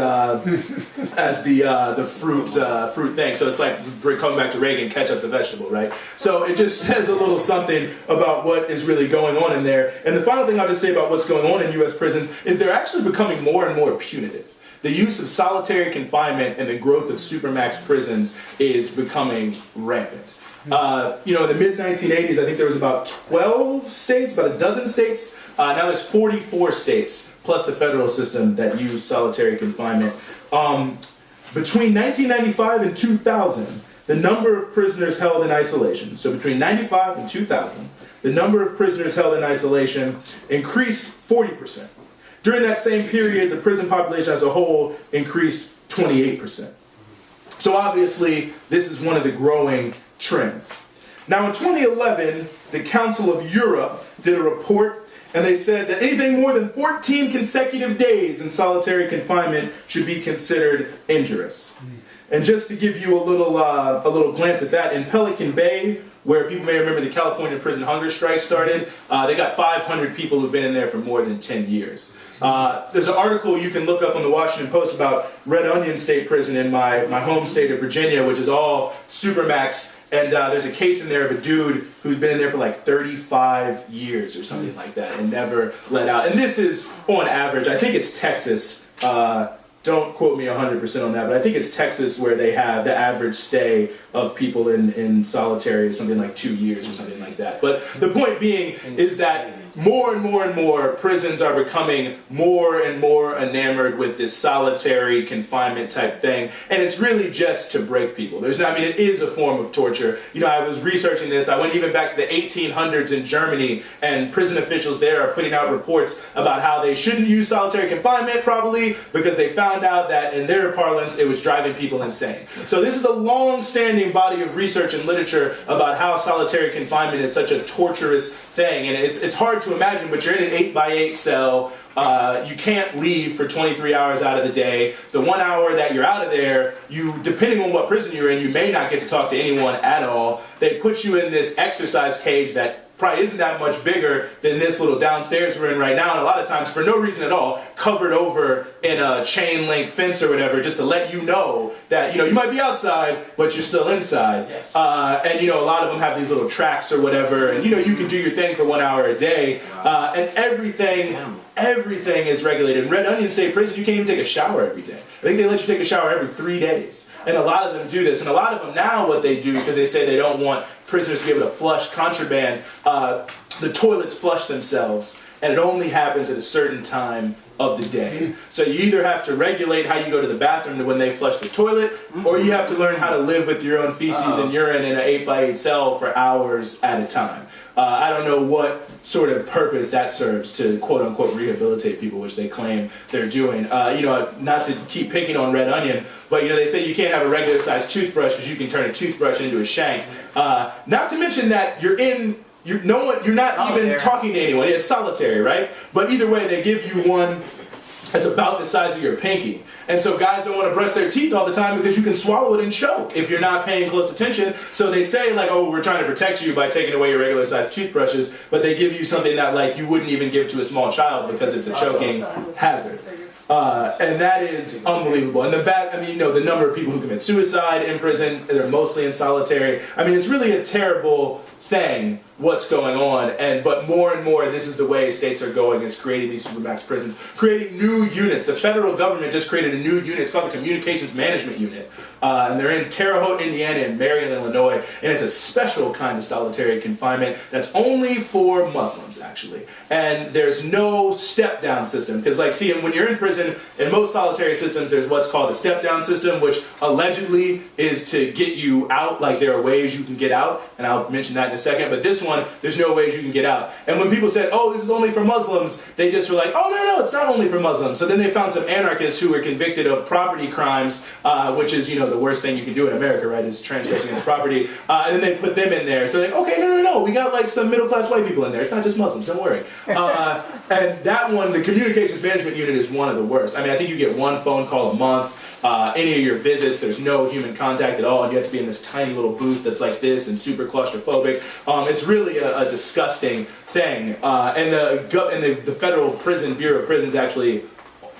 fruit thing, so it's like we're coming back to Reagan, ketchup's a vegetable, right? So it just says a little something about what is really going on in there. And the final thing I'll just say about what's going on in U.S. prisons is they're actually becoming more and more punitive. The use of solitary confinement and the growth of supermax prisons is becoming rampant. In the mid-1980s, I think there was about 12 states, about a dozen states. Now there's 44 states, plus the federal system, that use solitary confinement. Between 1995 and 2000, the number of prisoners held in isolation, so between 95 and 2000, the number of prisoners held in isolation increased 40%. During that same period, the prison population as a whole increased 28%. So obviously, this is one of the growing trends. Now in 2011, the Council of Europe did a report, and they said that anything more than 14 consecutive days in solitary confinement should be considered injurious. And just to give you a little glance at that, in Pelican Bay, where people may remember the California prison hunger strike started, they got 500 people who've been in there for more than 10 years. There's an article you can look up on the Washington Post about Red Onion State Prison in my home state of Virginia, which is all supermax. And there's a case in there of a dude who's been in there for like 35 years or something like that and never let out. And this is on average. I think it's Texas. Don't quote me 100% on that, but I think it's Texas where they have the average stay of people in solitary is something like 2 years or something like that. But the point being is that more and more and more prisons are becoming more and more enamored with this solitary confinement type thing, and it's really just to break people. It is a form of torture. I was researching this. I went even back to the 1800s in Germany, and prison officials there are putting out reports about how they shouldn't use solitary confinement probably because they found out that in their parlance it was driving people insane. So this is a long-standing body of research and literature about how solitary confinement is such a torturous thing, and it's hard to imagine, but you're in an 8x8 cell. You can't leave for 23 hours out of the day. The 1 hour that you're out of there, depending on what prison you're in, you may not get to talk to anyone at all. They put you in this exercise cage that probably isn't that much bigger than this little downstairs we're in right now, and a lot of times for no reason at all, covered over in a chain link fence or whatever, just to let you know that you might be outside, but you're still inside. And a lot of them have these little tracks or whatever, and you can do your thing for 1 hour a day, and everything is regulated. In Red Onion State Prison, you can't even take a shower every day. I think they let you take a shower every 3 days. And a lot of them do this. And a lot of them now, what they do, because they say they don't want prisoners to be able to flush contraband, the toilets flush themselves. And it only happens at a certain time of the day. So you either have to regulate how you go to the bathroom to when they flush the toilet, or you have to learn how to live with your own feces and urine in an 8x8 cell for hours at a time. I don't know what sort of purpose that serves to quote-unquote rehabilitate people, which they claim they're doing. Not to keep picking on Red Onion, but they say you can't have a regular-sized toothbrush because you can turn a toothbrush into a shank. Not to mention that you're not solitary. Even talking to anyone. It's solitary, right? But either way, they give you one it's about the size of your pinky. And so guys don't want to brush their teeth all the time because you can swallow it and choke if you're not paying close attention. So they say like, oh, we're trying to protect you by taking away your regular sized toothbrushes, but they give you something that like you wouldn't even give to a small child because it's a choking hazard. And that is unbelievable. And the fact, I mean, you know, the number of people who commit suicide in prison, they're mostly in solitary. I mean, it's really a terrible thing what's going on, but more and more this is the way states are going, is creating these supermax prisons, creating new units. The federal government just created a new unit. It's called the Communications Management Unit, and they're in Terre Haute, Indiana, and Marion, Illinois, and it's a special kind of solitary confinement that's only for Muslims, actually. And there's no step-down system, because like, see, when you're in prison, in most solitary systems, there's what's called a step-down system, which allegedly is to get you out. Like, there are ways you can get out, and I'll mention that in a second, but this one, there's no ways you can get out. And when people said, oh, this is only for Muslims, they just were like, oh, no, it's not only for Muslims. So then they found some anarchists who were convicted of property crimes, which is, you know, the worst thing you can do in America, right, is transgress against property. And then they put them in there. So they're like, okay, no, we got like some middle-class white people in there. It's not just Muslims, don't worry. And that one, the Communications Management Unit, is one of the worst. I mean, I think you get one phone call a month. Any of your visits, there's no human contact at all, and you have to be in this tiny little booth that's like this and super claustrophobic. It's really a disgusting thing. And the Federal Bureau of Prisons actually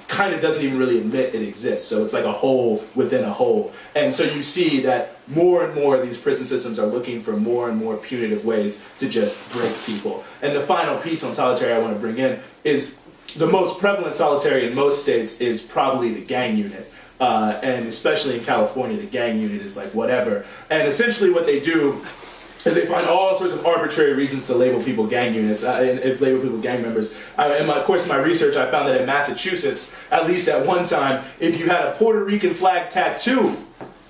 kind of doesn't even really admit it exists. So it's like a hole within a hole. And so you see that more and more of these prison systems are looking for more and more punitive ways to just break people. And the final piece on solitary I want to bring in is the most prevalent solitary in most states is probably the gang unit. And especially in California, the gang unit is like whatever. And essentially what they do is they find all sorts of arbitrary reasons to label people gang units, and label people gang members. In my course of my research, I found that in Massachusetts, at least at one time, if you had a Puerto Rican flag tattoo,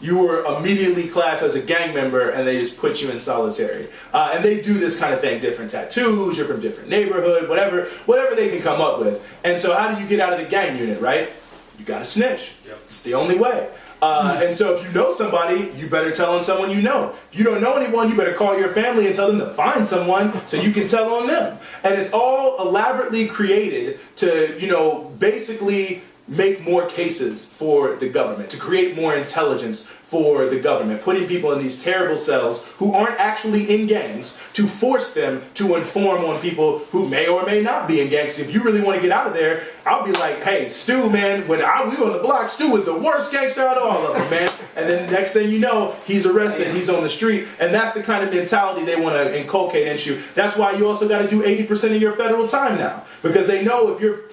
you were immediately classed as a gang member, and they just put you in solitary. And they do this kind of thing, different tattoos, you're from different neighborhood, whatever they can come up with. And so how do you get out of the gang unit, right? You gotta snitch. Yep. It's the only way. And so if you know somebody, you better tell on someone you know. If you don't know anyone, you better call your family and tell them to find someone so you can tell on them. And it's all elaborately created to, you know, basically make more cases for the government, to create more intelligence for the government, putting people in these terrible cells who aren't actually in gangs to force them to inform on people who may or may not be in gangs. If you really want to get out of there, I'll be like, hey, Stu, man, when we were on the block, Stu was the worst gangster out of all of them, man. And then next thing you know, he's arrested, he's on the street, and that's the kind of mentality they want to inculcate into you. That's why you also got to do 80% of your federal time now, because they know if you're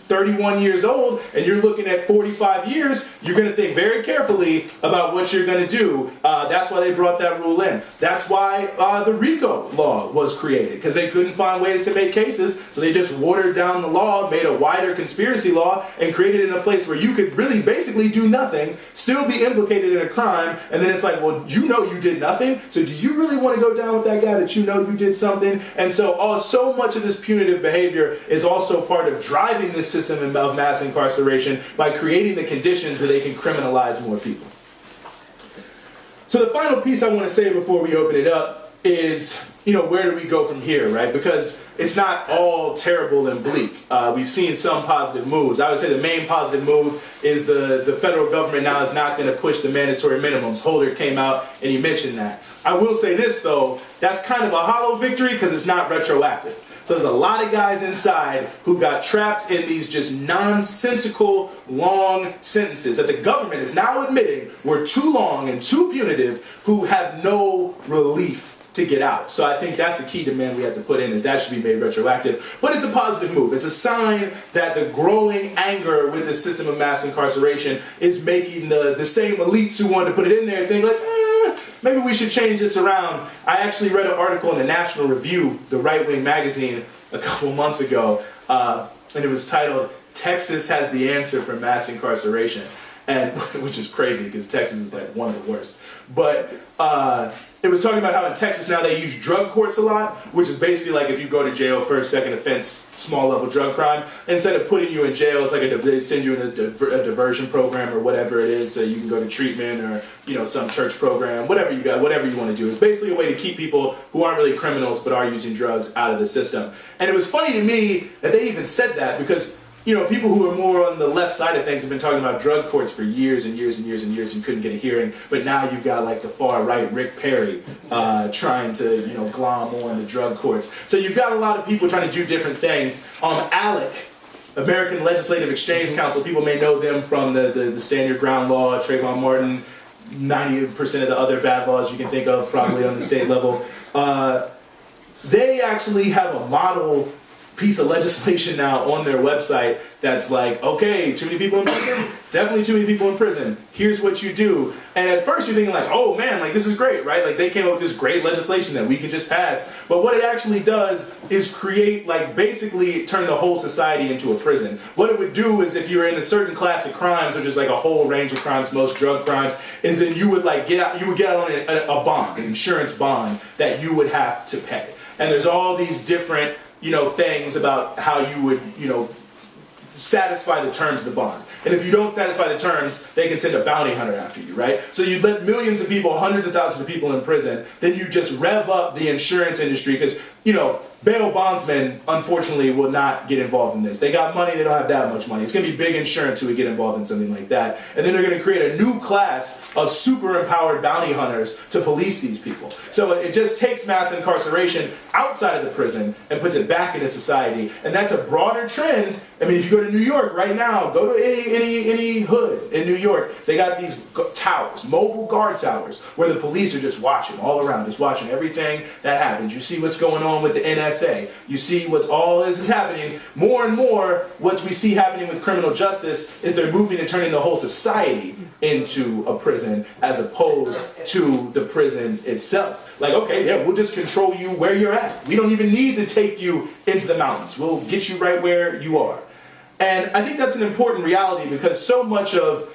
31 years old and you're looking at 45 years, you're going to think very carefully about what you're going to do. That's why they brought that rule in. That's why the RICO law was created, because they couldn't find ways to make cases, so they just watered down the law, made a wider conspiracy law, and created it in a place where you could really basically do nothing, still be implicated in a crime, and then it's like, well, you know you did nothing, so do you really want to go down with that guy that you know you did something? And so so much of this punitive behavior is also part of driving this system of mass incarceration by creating the conditions where they can criminalize more people. So the final piece I want to say before we open it up is, you know, where do we go from here, right? Because it's not all terrible and bleak. We've seen some positive moves. I would say the main positive move is the federal government now is not going to push the mandatory minimums. Holder came out and he mentioned that. I will say this, though, that's kind of a hollow victory because it's not retroactive. So there's a lot of guys inside who got trapped in these just nonsensical, long sentences that the government is now admitting were too long and too punitive, who have no relief to get out. So I think that's the key demand we have to put in, is that should be made retroactive. But it's a positive move. It's a sign that the growing anger with the system of mass incarceration is making the same elites who wanted to put it in there think like, maybe we should change this around. I actually read an article in the National Review, the right-wing magazine, a couple months ago, and it was titled, "Texas Has the Answer for Mass Incarceration," and which is crazy because Texas is like one of the worst. But it was talking about how in Texas now they use drug courts a lot, which is basically like if you go to jail for a second offense, small level drug crime, instead of putting you in jail, it's like they send you in a diversion program or whatever it is, so you can go to treatment or, you know, some church program, whatever you want to do. It's basically a way to keep people who aren't really criminals but are using drugs out of the system. And it was funny to me that they even said that, because people who are more on the left side of things have been talking about drug courts for years and years and years and years and couldn't get a hearing. But now you've got like the far right Rick Perry trying to, glom on the drug courts. So you've got a lot of people trying to do different things. ALEC, American Legislative Exchange Council, people may know them from the Stand Your Ground law, Trayvon Martin, 90% of the other bad laws you can think of probably on the state level. They actually have a model piece of legislation now on their website that's like, okay, too many people in prison? Definitely too many people in prison. Here's what you do. And at first you're thinking like, oh man, like this is great, right? Like they came up with this great legislation that we can just pass. But what it actually does is create, like basically turn the whole society into a prison. What it would do is if you're in a certain class of crimes, which is like a whole range of crimes, most drug crimes, is then you would like get out on a bond, an insurance bond that you would have to pay. And there's all these different things about how you would, satisfy the terms of the bond. And if you don't satisfy the terms, they can send a bounty hunter after you, right? So you let millions of people, hundreds of thousands of people in prison, then you just rev up the insurance industry because, bail bondsmen, unfortunately, will not get involved in this. They got money, they don't have that much money. It's going to be big insurance who would get involved in something like that. And then they're going to create a new class of super empowered bounty hunters to police these people. So it just takes mass incarceration outside of the prison and puts it back into society. And that's a broader trend. I mean, if you go to New York right now, go to any hood in New York, they got these towers, mobile guard towers, where the police are just watching all around, just watching everything that happens. You see what's going on with the NSA. You see what all this is happening. More and more, what we see happening with criminal justice is they're moving and turning the whole society into a prison as opposed to the prison itself. Like, okay, yeah, we'll just control you where you're at. We don't even need to take you into the mountains. We'll get you right where you are. And I think that's an important reality because so much of,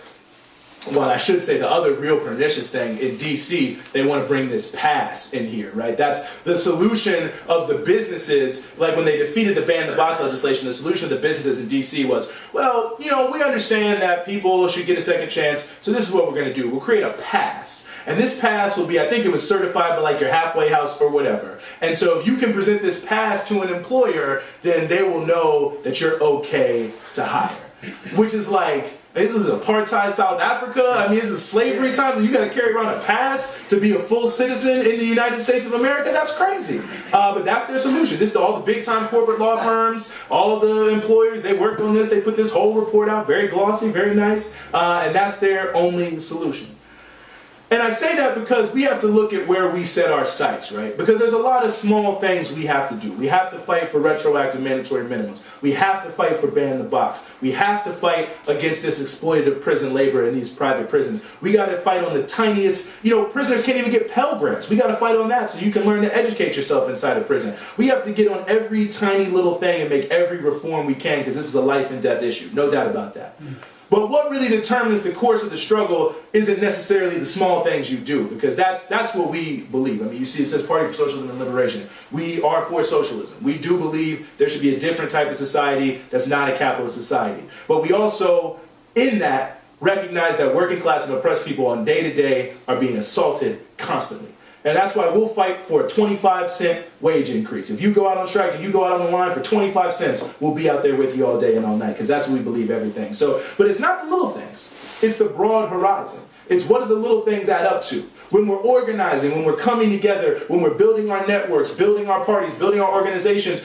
well, I should say the other real pernicious thing in DC, they want to bring this pass in here, right? That's the solution of the businesses. Like when they defeated the ban the box legislation, the solution of the businesses in DC was, well, we understand that people should get a second chance, so this is what we're going to do. We'll create a pass. And this pass will be, I think it was certified by like your halfway house or whatever. And so if you can present this pass to an employer, then they will know that you're okay to hire. Which is like, this is apartheid South Africa. I mean, this is slavery times, and you got to carry around a pass to be a full citizen in the United States of America. That's crazy. But that's their solution. This is all the big time corporate law firms, all the employers. They worked on this. They put this whole report out, very glossy, very nice, and that's their only solution. And I say that because we have to look at where we set our sights, right? Because there's a lot of small things we have to do. We have to fight for retroactive mandatory minimums. We have to fight for ban the box. We have to fight against this exploitative prison labor in these private prisons. We got to fight on the tiniest, prisoners can't even get Pell Grants. We got to fight on that so you can learn to educate yourself inside a prison. We have to get on every tiny little thing and make every reform we can because this is a life and death issue. No doubt about that. But what really determines the course of the struggle isn't necessarily the small things you do, because that's what we believe. I mean, you see it says Party for Socialism and Liberation. We are for socialism. We do believe there should be a different type of society that's not a capitalist society. But we also, in that, recognize that working class and oppressed people on day to day are being assaulted constantly. And that's why we'll fight for a 25-cent wage increase. If you go out on strike and you go out on the line for 25 cents, we'll be out there with you all day and all night, because that's what we believe everything. So, but it's not the little things. It's the broad horizon. It's what do the little things add up to? When we're organizing, when we're coming together, when we're building our networks, building our parties, building our organizations,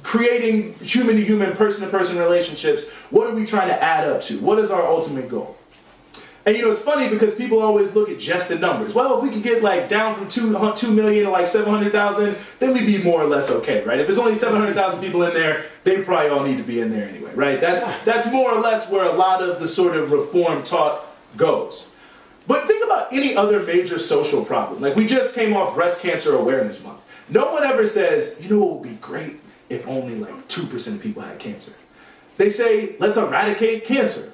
creating human-to-human, person-to-person relationships, what are we trying to add up to? What is our ultimate goal? And it's funny because people always look at just the numbers. Well, if we could get like down from 2 million to like 700,000, then we'd be more or less okay, right? If there's only 700,000 people in there, they probably all need to be in there anyway, right? That's more or less where a lot of the sort of reform talk goes. But think about any other major social problem. Like we just came off Breast Cancer Awareness Month. No one ever says, what would be great if only like 2% of people had cancer. They say, let's eradicate cancer.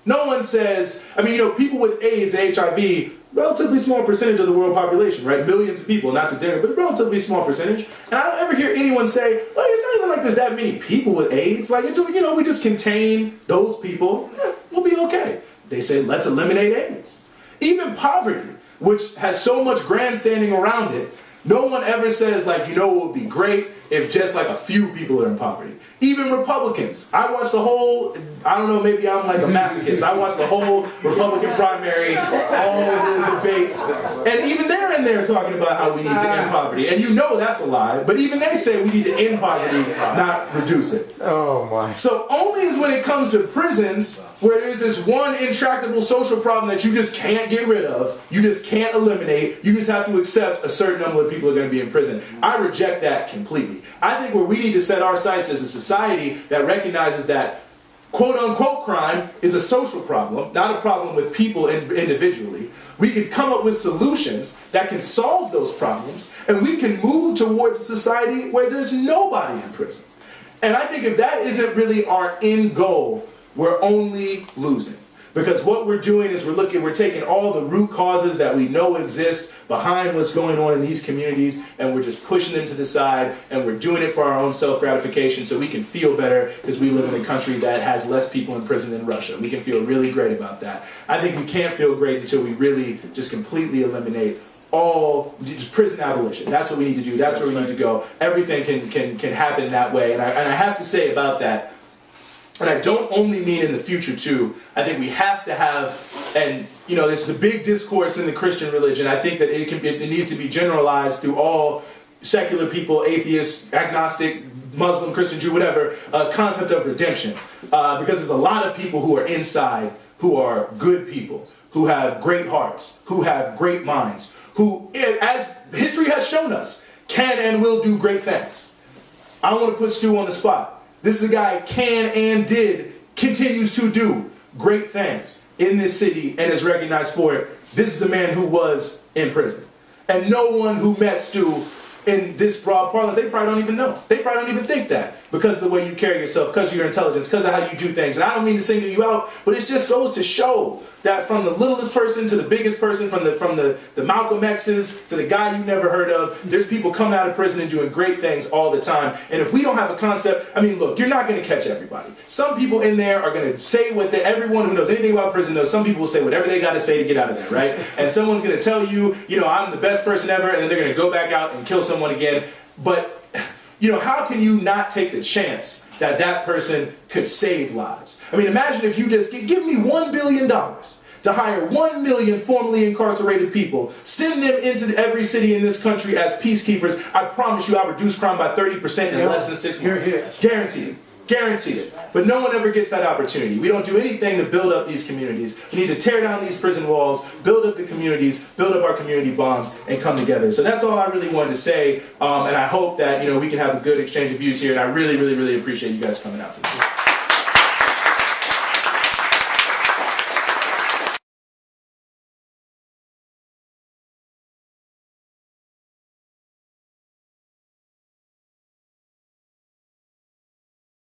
No one says, people with AIDS, HIV, relatively small percentage of the world population, right? Millions of people, not to dare, but a relatively small percentage. And I don't ever hear anyone say, it's not even like there's that many people with AIDS. Like, we just contain those people, we'll be okay. They say, let's eliminate AIDS. Even poverty, which has so much grandstanding around it, No one ever says, like, you know, it would be great if just like a few people are in poverty. Even Republicans. I watched the whole, I don't know, maybe I'm like a masochist. I watched the whole Republican primary, all the debates, and even they're in there talking about how we need to end poverty. And you know that's a lie, but even they say we need to end poverty, not reduce it. Oh my. So only is when it comes to prisons, where there's this one intractable social problem that you just can't get rid of, you just can't eliminate, you just have to accept a certain number of people are going to be in prison. I reject that completely. I think where we need to set our sights as a society that recognizes that quote-unquote crime is a social problem, not a problem with people individually. We can come up with solutions that can solve those problems, and we can move towards a society where there's nobody in prison. And I think if that isn't really our end goal, we're only losing. Because what we're doing is we're taking all the root causes that we know exist behind what's going on in these communities, and we're just pushing them to the side, and we're doing it for our own self-gratification so we can feel better because we live in a country that has less people in prison than Russia. We can feel really great about that. I think we can't feel great until we really just completely eliminate all just prison abolition. That's what we need to do. That's where we need to go. Everything can happen that way. And I have to say about that, and I don't only mean in the future too, I think we have to have, and you know, this is a big discourse in the Christian religion. I think that it needs to be generalized through all secular people, atheists, agnostic, Muslim, Christian, Jew, whatever, concept of redemption. Because there's a lot of people who are inside who are good people, who have great hearts, who have great minds, who, as history has shown us, can and will do great things. I don't want to put Stu on the spot. This is a guy can and continues to do great things in this city and is recognized for it. This is a man who was in prison. And no one who met Stu in this broad parlance, they probably don't even know. They probably don't even think that because of the way you carry yourself, because of your intelligence, because of how you do things. And I don't mean to single you out, but it just goes to show that from the littlest person to the biggest person, from the Malcolm X's to the guy you never heard of, there's people coming out of prison and doing great things all the time. And if we don't have a concept, I mean, look, you're not going to catch everybody. Some people in there are going to say what everyone who knows anything about prison knows. Some people will say whatever they got to say to get out of there, right? And someone's going to tell you, you know, I'm the best person ever, and then they're going to go back out and kill someone again. But, you know, how can you not take the chance that that person could save lives? I mean, imagine if you just give me $1 billion to hire 1 million formerly incarcerated people, send them into every city in this country as peacekeepers. I promise you I'll reduce crime by 30% in less than 6 months. Guaranteed it. Guaranteed it. But no one ever gets that opportunity. We don't do anything to build up these communities. We need to tear down these prison walls, build up the communities, build up our community bonds, and come together. So that's all I really wanted to say. And I hope that, you know, we can have a good exchange of views here. And I really, really, really appreciate you guys coming out today.